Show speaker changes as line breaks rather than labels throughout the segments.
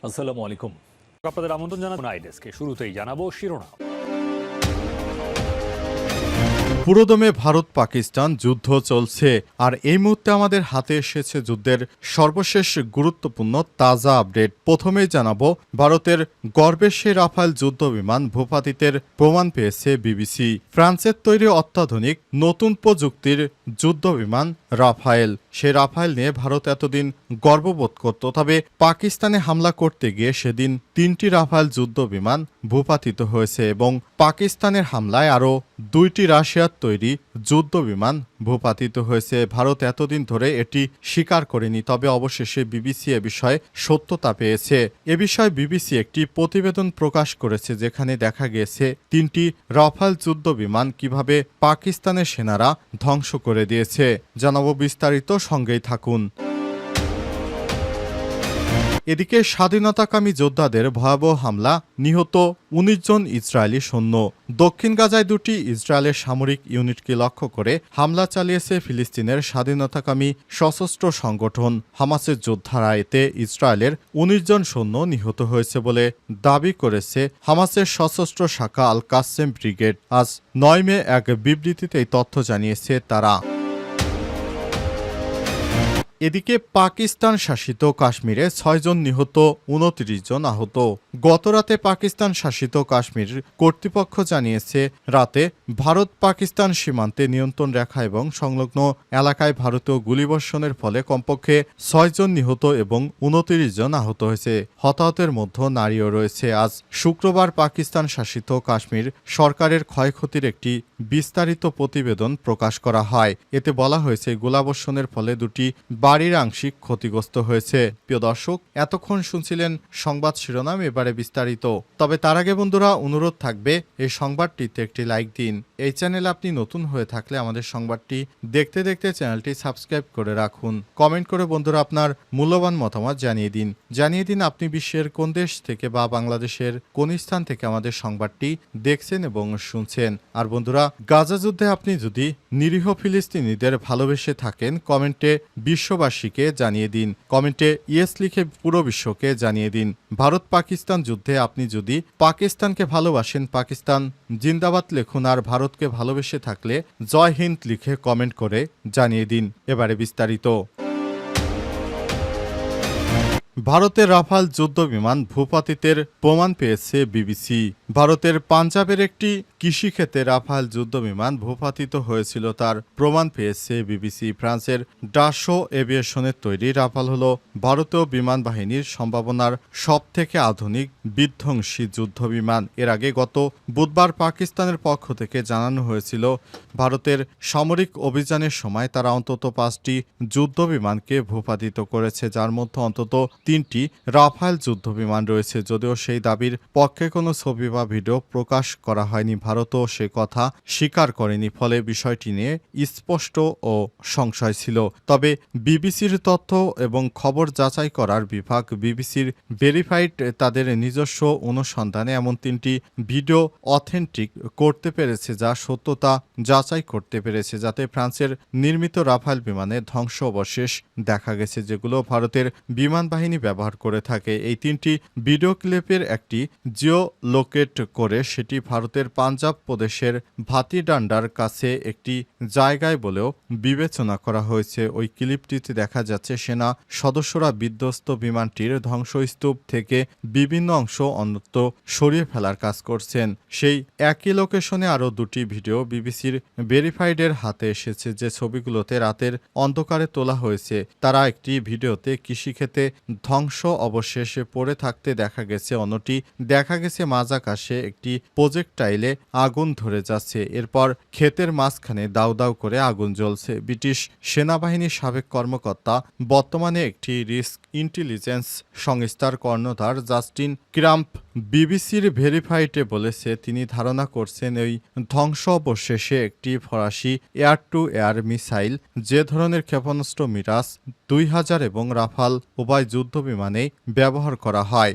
আসসালামু আলাইকুম। আপনাদের আমন্ত্রণ জানাবো আইডেস্কে। শুরুতেই জানাবো শিরোনাম।
পুরোদমে ভারত পাকিস্তান যুদ্ধ চলছে, আর এই মুহূর্তে আমাদের হাতে এসেছে যুদ্ধের সর্বশেষ গুরুত্বপূর্ণ তাজা আপডেট। প্রথমেই জানাবো ভারতের গর্বের সেই রাফাল যুদ্ধ বিমান ভূপাতিতের প্রমাণ পেয়েছে বিবিসি। ফ্রান্সের তৈরি অত্যাধুনিক নতুন প্রযুক্তির যুদ্ধ বিমান রাফায়েল। সেই রাফায়েল নিয়ে ভারত এতদিন গর্ববোধ করত, তবে পাকিস্তানে হামলা করতে গিয়ে সেদিন 3টি রাফায়েল যুদ্ধ বিমান ভূপাতিত হয়েছে এবং পাকিস্তানের হামলায় আরও 2টি রাশিয়ার তৈরি যুদ্ধ বিমান ভূপাতিত হয়েছে। ভারত এতদিন ধরে এটি স্বীকার করেনি, তবে অবশেষে বিবিসি এ বিষয়ে সত্যতা পেয়েছে। এ বিষয়ে বিবিসি একটি প্রতিবেদন প্রকাশ করেছে, যেখানে দেখা গিয়েছে 3টি রাফায়েল যুদ্ধ বিমান কিভাবে পাকিস্তানের সেনারা ধ্বংস করে দিয়েছে। জানাবো বিস্তারিত, সঙ্গেই থাকুন। এদিকে স্বাধীনতাকামী যোদ্ধাদের ভয়াবহ হামলা, নিহত 19 জন ইসরায়েলি সৈন্য। দক্ষিণ গাজায় 2টি ইসরায়েলের সামরিক ইউনিটকে লক্ষ্য করে হামলা চালিয়েছে ফিলিস্তিনের স্বাধীনতাকামী সশস্ত্র সংগঠন হামাসের যোদ্ধারা। এতে ইসরায়েলের 19 জন সৈন্য নিহত হয়েছে বলে দাবি করেছে হামাসের সশস্ত্র শাখা আল কাসেম ব্রিগেড। আজ 9 মে এক বিবৃতিতে এই তথ্য জানিয়েছে তারা। এদিকে পাকিস্তান শাসিত কাশ্মীরে 6 জন নিহত, 29 জন আহত। গতরাতে পাকিস্তান শাসিত কাশ্মীর কর্তৃপক্ষ জানিয়েছে, রাতে ভারত পাকিস্তান সীমান্তে নিয়ন্ত্রণ রেখা এবং সংলগ্ন এলাকায় ভারতীয় গুলিবর্ষণের ফলে কমপক্ষে 6 জন নিহত এবং 29 জন আহত হয়েছে। হতাহতের মধ্যে নারীও রয়েছে। আজ শুক্রবার পাকিস্তান শাসিত কাশ্মীর সরকারের ক্ষয়ক্ষতির একটি বিস্তারিত প্রতিবেদন প্রকাশ করা হয়। এতে বলা হয়েছে, গোলাবর্ষণের ফলে 2টি বাড়ির আংশিক ক্ষতিগ্রস্ত হয়েছে। প্রিয় দর্শক, এতক্ষণ শুনছিলেন সংবাদ শিরোনাম, এবারে বিস্তারিত। তবে তার আগে বন্ধুরা, অনুরোধ থাকবে এই সংবাদটিতে একটি লাইক দিন। এই চ্যানেলে আপনি নতুন হয়ে থাকলে আমাদের সংবাদটি দেখতে দেখতে চ্যানেলটি সাবস্ক্রাইব করে রাখুন। কমেন্ট করে বন্ধুরা আপনার মূল্যবান মতামত জানিয়ে দিন আপনি বিশ্বের কোন দেশ থেকে বা বাংলাদেশের কোন স্থান থেকে আমাদের সংবাদটি দেখছেন এবং শুনছেন। আর বন্ধুরা, গাজা যুদ্ধে আপনি যদি নিরীহ ফিলিস্তিনিদের ভালোবেসে থাকেন, কমেন্টে বিশ্ববাসীকে জানিয়ে দিন। কমেন্টে ইয়েস লিখে পুরো বিশ্বকে জানিয়ে দিন। ভারত পাকিস্তান যুদ্ধে আপনি যদি পাকিস্তানকে ভালোবাসেন, পাকিস্তান জিন্দাবাদ লিখুন। আর ভারতকে ভালোবেসে থাকলে জয় হিন্দ লিখে কমেন্ট করে জানিয়ে দিন। এবারে বিস্তারিত। ভারতের রাফাল যুদ্ধ বিমান ভূপাতিতের প্রমাণ পেয়েছে বিবিসি। ভারতের পাঞ্জাবের একটি কৃষিক্ষেত্রে রাফাল যুদ্ধ বিমান ভূপাতিত হয়েছিল, তার প্রমাণ পেয়েছে বিবিসি। ফ্রান্সের ডাসো এভিয়েশনের তৈরি রাফাল হল ভারতীয় বিমান বাহিনীর সম্ভাবনার সবথেকে আধুনিক বিধ্বংসী যুদ্ধ বিমান। এর আগে গত বুধবার পাকিস্তানের পক্ষ থেকে জানানো হয়েছিল, ভারতের সামরিক অভিযানের সময় তারা অন্তত 5টি যুদ্ধ বিমানকে ভূপাতিত করেছে, যার মধ্যে অন্তত 3টি রাফায়েল যুদ্ধ বিমান রয়েছে। যদিও সেই দাবির পক্ষে কোনো ছবি বা ভিডিও প্রকাশ করা হয়নি, ভারতও সে কথা স্বীকার করেনি, ফলে বিষয়টি নিয়ে স্পষ্ট ও সংশয় ছিল। তবে বিবিসির তথ্য এবং খবর যাচাই করার বিভাগ বিবিসির ভেরিফাইড তাদের নিজস্ব অনুসন্ধানে এমন 3টি ভিডিও অথেন্টিক করতে পেরেছে, যা সত্যতা যাচাই করতে পেরেছে, যাতে ফ্রান্সের নির্মিত রাফায়েল বিমানের ধ্বংস অবশেষ দেখা গেছে, যেগুলো ভারতের বিমান বাহিনী ব্যবহার করে থাকে। এই 3টি ভিডিও ক্লিপের একটি জিও লোকেট করে সেটি ভারতের পাঞ্জাব প্রদেশের ভাতিডান্ডার কাছে একটি জায়গায় বলেও বিবেচনা করা হয়েছে। ওই ক্লিপটিতে দেখা যাচ্ছে সেনা সদস্যরা বিধ্বস্ত বিমানটির ধ্বংসস্তূপ থেকে বিভিন্ন অংশ অন্যত্র সরিয়ে ফেলার কাজ করছেন। সেই একই লোকেশনে আরও 2টি ভিডিও বিবিসির ভেরিফাইডের হাতে এসেছে, যে ছবিগুলোতে রাতের অন্ধকারে তোলা হয়েছে। তারা একটি ভিডিওতে কৃষিক্ষেত্রে ধ্বংস অবশেষে পড়ে থাকতে দেখা গেছে, অন্যটি দেখা গেছে মাঝ আকাশে একটি প্রজেক্টাইলে আগুন ধরে যাচ্ছে। এরপর ক্ষেতের মাঝখানে দাউ দাউ করে আগুন জ্বলছে। ব্রিটিশ সেনাবাহিনীর সাবেক কর্মকর্তা, বর্তমানে একটি রিস্ক ইন্টেলিজেন্স সংস্থার কর্ণধার জাস্টিন ক্রাম্প বিবিসির ভেরিফাইডে বলেছে, তিনি ধারণা করছেন এই ধ্বংস অবশেষে একটি ফরাসি এয়ার টু এয়ার মিসাইল, যে ধরনের ক্ষেপণাস্ত্র মিরাজ 2000 এবং রাফাল উভয় যুদ্ধ বিমানে ব্যবহার করা হয়।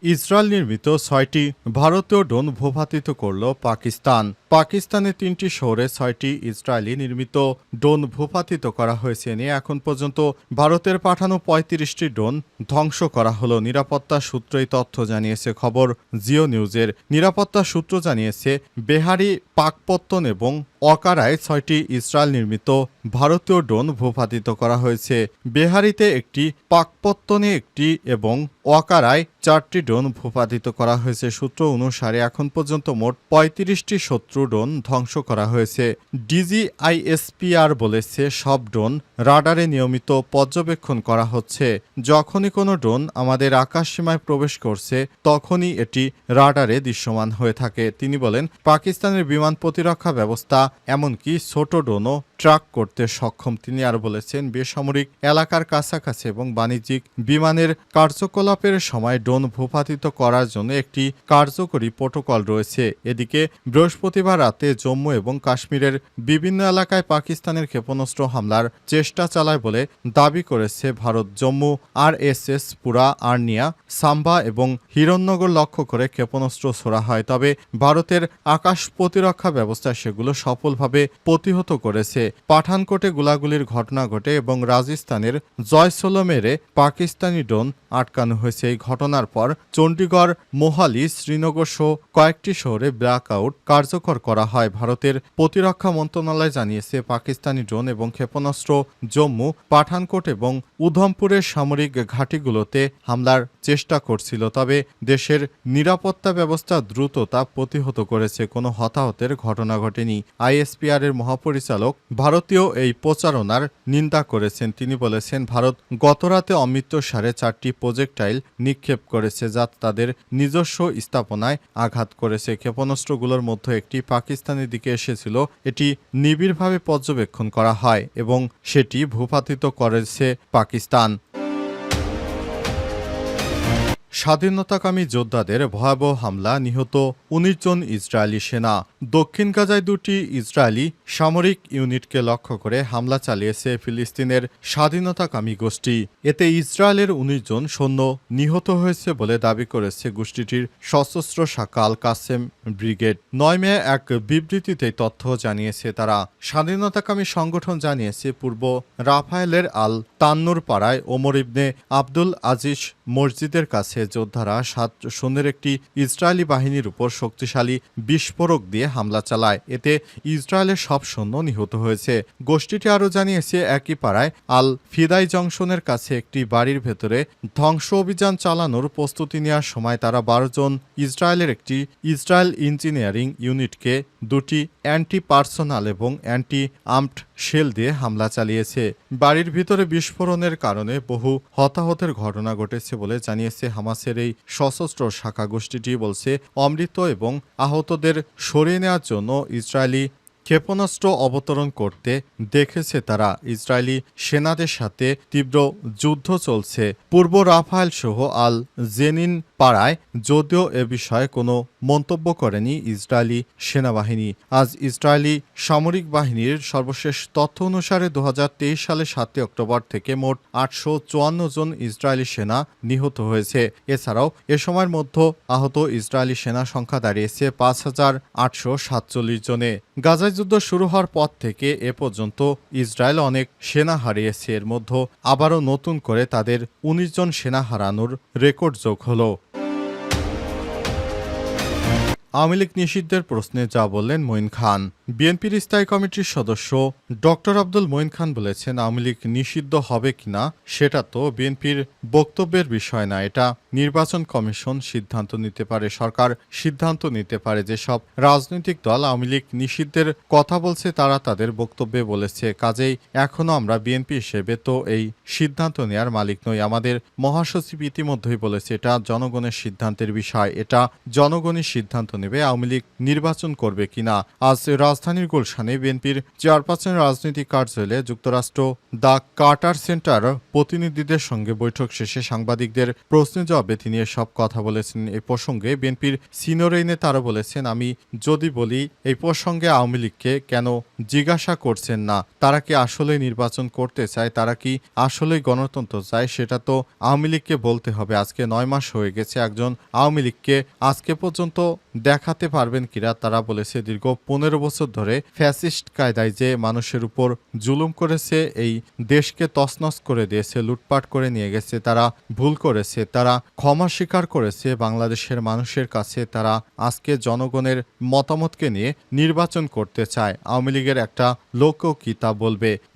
ইসরায়েল নির্মিত ৬টি ভারতীয় ড্রোন ভূপাতিত করল পাকিস্তান। পাকিস্তানের ৩টি শহরে ৬টি ইসরায়েলি নির্মিত ড্রোন ভূপাতিত করা হয়েছে নিয়ে এখন পর্যন্ত ভারতের পাঠানো ৩৫টি ড্রোন ধ্বংস করা হলো। নিরাপত্তা সূত্রই তথ্য জানিয়েছে খবর জিও নিউজের। নিরাপত্তা সূত্র জানিয়েছে বেহারি, পাকপত্তন এবং অকারায় ৬টি ইসরায়েল নির্মিত ভারতীয় ড্রোন ভূপাতিত করা হয়েছে। বেহারিতে একটি, পাকপত্তনে একটি এবং অকারায় ৪টি ড্রোন ভূপাতিত করা হয়েছে। সূত্র অনুসারে এখন পর্যন্ত মোট ৩৫টি শত্রু ড্রোন ধ্বংস করা হয়েছে। ডিজিআইএসপিআর বলেছে সব ড্রোন রাডারে নিয়মিত পর্যবেক্ষণ করা হচ্ছে। যখনই কোনো ড্রোন আমাদের আকাশসীমায় প্রবেশ করছে তখনই এটি রাডারে দৃশ্যমান হয়ে থাকে। তিনি বলেন, পাকিস্তানের বিমান প্রতিরক্ষা ব্যবস্থা এমনকি ছোট ড্রোনও ট্র্যাক করতে সক্ষম। তিনি আর বলেছেন, বেসামরিক এলাকার কাছাকাছি এবং বাণিজ্যিক বিমানের কার্যকলাপের সময় ড্রোন ভূপাতিত করার জন্য একটি কার্যকরী প্রোটোকল রয়েছে। এদিকে বৃহস্পতিবার রাতে জম্মু এবং কাশ্মীরের বিভিন্ন এলাকায় পাকিস্তানের ক্ষেপণাস্ত্র হামলার চেষ্টা চালায় বলে দাবি করেছে ভারত। জম্মু আরএসএস পুরা, আর্নিয়া, সাম্বা এবং হিরণনগর লক্ষ্য করে ক্ষেপণাস্ত্র ছোড়া হয়, তবে ভারতের আকাশ প্রতিরক্ষা ব্যবস্থা সেগুলো সফলভাবে প্রতিহত করেছে। পাঠানকোটে গোলাগুলির ঘটনা ঘটে এবং রাজস্থানের জয়সলমেরে পাকিস্তানি ড্রোন আটকানো হয়েছে। এই ঘটনার পর চণ্ডীগড়, মোহালি, শ্রীনগর সহ কয়েকটি শহরে ব্ল্যাকআউট কার্যকর করা হয়। ভারতের প্রতিরক্ষা মন্ত্রণালয় জানিয়েছে, পাকিস্তানি ড্রোন এবং ক্ষেপণাস্ত্র জম্মু, পাঠানকোট এবং উধমপুরের সামরিক ঘাঁটিগুলোতে হামলার চেষ্টা করছিল, তবে দেশের নিরাপত্তা ব্যবস্থা দ্রুত তা প্রতিহত করেছে। কোনো হতাহতের ঘটনা ঘটেনি। আইএসপিআর এর মহাপরিচালক ভারতীয় এই প্রচারণার নিন্দা করেছেন। তিনি বলেছেন, ভারত গতরাতে অমৃতসরে ৪টি প্রজেক্টাইল নিক্ষেপ করেছে যা তাদের নিজস্ব স্থাপনায় আঘাত করেছে। ক্ষেপণাস্ত্রগুলোর মধ্যে একটি পাকিস্তানের দিকে এসেছিল। এটি নিবিড়ভাবে পর্যবেক্ষণ করা হয় এবং সেটি ভূপাতিত করেছে পাকিস্তান। স্বাধীনতাকামী যোদ্ধাদের ভয়াবহ হামলা, নিহত ১৯ জন ইসরায়েলি সেনা। দক্ষিণ গাজায় ২টি ইসরায়েলি সামরিক ইউনিটকে লক্ষ্য করে হামলা চালিয়েছে ফিলিস্তিনের স্বাধীনতাকামী গোষ্ঠী। এতে ইসরায়েলের ১৯ জন সৈন্য নিহত হয়েছে বলে দাবি করেছে গোষ্ঠীটির সশস্ত্র শাখা আল কাসেম ব্রিগেড। ৯ মে এক বিবৃতিতে তথ্য জানিয়েছে তারা। স্বাধীনতাকামী সংগঠন জানিয়েছে, পূর্ব রাফায়েলের আল তান্নুর পাড়ায় ওমর ইবনে আব্দুল আজিজ মসজিদের কাছে যোদ্ধারা ৭ সৈন্যের একটি ইসরায়েলি বাহিনীর উপর শক্তিশালী বিস্ফোরক দিয়ে হামলা চালায়। এতে ইসরায়েলের সব সৈন্য নিহত হয়েছে। গোষ্ঠীটি আরও জানিয়েছে, একই পাড়ায় আল ফিদাই জংশনের কাছে একটি বাড়ির ভেতরে ধ্বংস অভিযান চালানোর প্রস্তুতি নেওয়ার সময় তারা ১২ জন ইসরায়েলের একটি ইসরায়েল ইঞ্জিনিয়ারিং ইউনিটকে ২টি অ্যান্টি পার্সোনাল এবং অ্যান্টি আর্মড শেল দিয়ে হামলা চালিয়েছে। বাড়ির ভিতরে বিস্ফোরণের কারণে বহু হতাহতের ঘটনা ঘটেছে বলে জানিয়েছে হামাসের এই সশস্ত্র শাখা। গোষ্ঠীটি বলছে, অমৃত এবং আহতদের সরিয়ে নেওয়ার জন্য ইসরায়েলি ক্ষেপণাস্ত্র অবতরণ করতে দেখেছে তারা। ইসরায়েলি সেনাদের সাথে তীব্র যুদ্ধ চলছে। পূর্ব রাফায়েল সহ আল জেনিন পাড়ায় যদিও এ বিষয়ে কোনো মন্তব্য করেনি ইসরায়েলি সেনাবাহিনী। আজ ইসরায়েলি সামরিক বাহিনীর সর্বশেষ তথ্য অনুসারে ২০২৩ সালের ৭ অক্টোবর থেকে মোট ৮৫৪ জন ইসরায়েলি সেনা নিহত হয়েছে। এছাড়াও এ সময়ের মধ্যে আহত ইসরায়েলি সেনা সংখ্যা দাঁড়িয়েছে ৫,৮৪৭ জনে। গাজায় যুদ্ধ শুরু হওয়ার পর থেকে এ পর্যন্ত ইসরায়েল অনেক সেনা হারিয়েছে। এর মধ্যে আবারও নতুন করে তাদের ১৯ জন সেনা হারানোর রেকর্ড যোগ হলো। আওয়ামী লীগ নিষিদ্ধের প্রশ্নে যা বললেন মঈন খান। বিএনপির স্থায়ী কমিটির সদস্য ডক্টর আব্দুল মঈন খান বলেছেন, আওয়ামী লীগ নিষিদ্ধ হবে কিনা সেটা তো বিএনপির বক্তব্যের বিষয় না, এটা নির্বাচন কমিশন সিদ্ধান্ত নিতে পারে, সরকার সিদ্ধান্ত নিতে পারে। যেসব রাজনৈতিক দল আওয়ামী লীগ নিষিদ্ধের কথা বলছে তারা তাদের বক্তব্যে বলেছে, কাজেই এখনও আমরা বিএনপি হিসেবে তো এই সিদ্ধান্ত নেওয়ার মালিক নই। আমাদের মহাসচিব ইতিমধ্যেই বলেছে এটা জনগণের সিদ্ধান্তের বিষয়, এটা জনগণই সিদ্ধান্ত নেবে আওয়ামী লীগ নির্বাচন করবে কিনা। আজ রাজধানীর গুলশানে বিএনপির চেয়ারপারসনের রাজনৈতিক কার্যালয়ে যুক্তরাষ্ট্র দ্য কার্টার সেন্টার প্রতিনিধিদের সঙ্গে বৈঠক শেষে সাংবাদিকদের প্রশ্নের জবাবে তিনি এসব কথা বলেছেন। এ প্রসঙ্গে বিএনপির সিনিয়র এই নেতারা বলেছেন, আমি যদি বলি এই প্রসঙ্গে আওয়ামী লীগকে কেন জিজ্ঞাসা করছেন না, তারা কি আসলে নির্বাচন করতে চায়, তারা কি আসলেই গণতন্ত্র চায়, সেটা তো আওয়ামী লীগকে বলতে হবে। আজকে 9 মাস হয়ে গেছে, একজন আওয়ামী লীগকে আজকে পর্যন্ত দেখাতে পারবেন কিনা? তারা বলেছে দীর্ঘ 15 বছর ধরে ফ্যাসিস্ট কায়দায় যে মানুষের উপর জুলুম করেছে, এই দেশকে তছনছ করে দিয়েছে, লুটপাট করে নিয়ে গেছে, তারা ভুল করেছে, তারা ক্ষমা স্বীকার করেছে বাংলাদেশের মানুষের কাছে। তারা আজকে জনগণের মতামতকে নিয়ে নির্বাচন করতে চায়। আওয়ামী লীগের একটা লোকও কি তা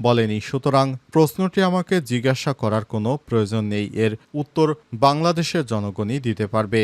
বলেনি। সুতরাং প্রশ্নটি আমাকে জিজ্ঞাসা করার কোনো প্রয়োজন নেই, এর উত্তর বাংলাদেশের জনগণই দিতে পারবে।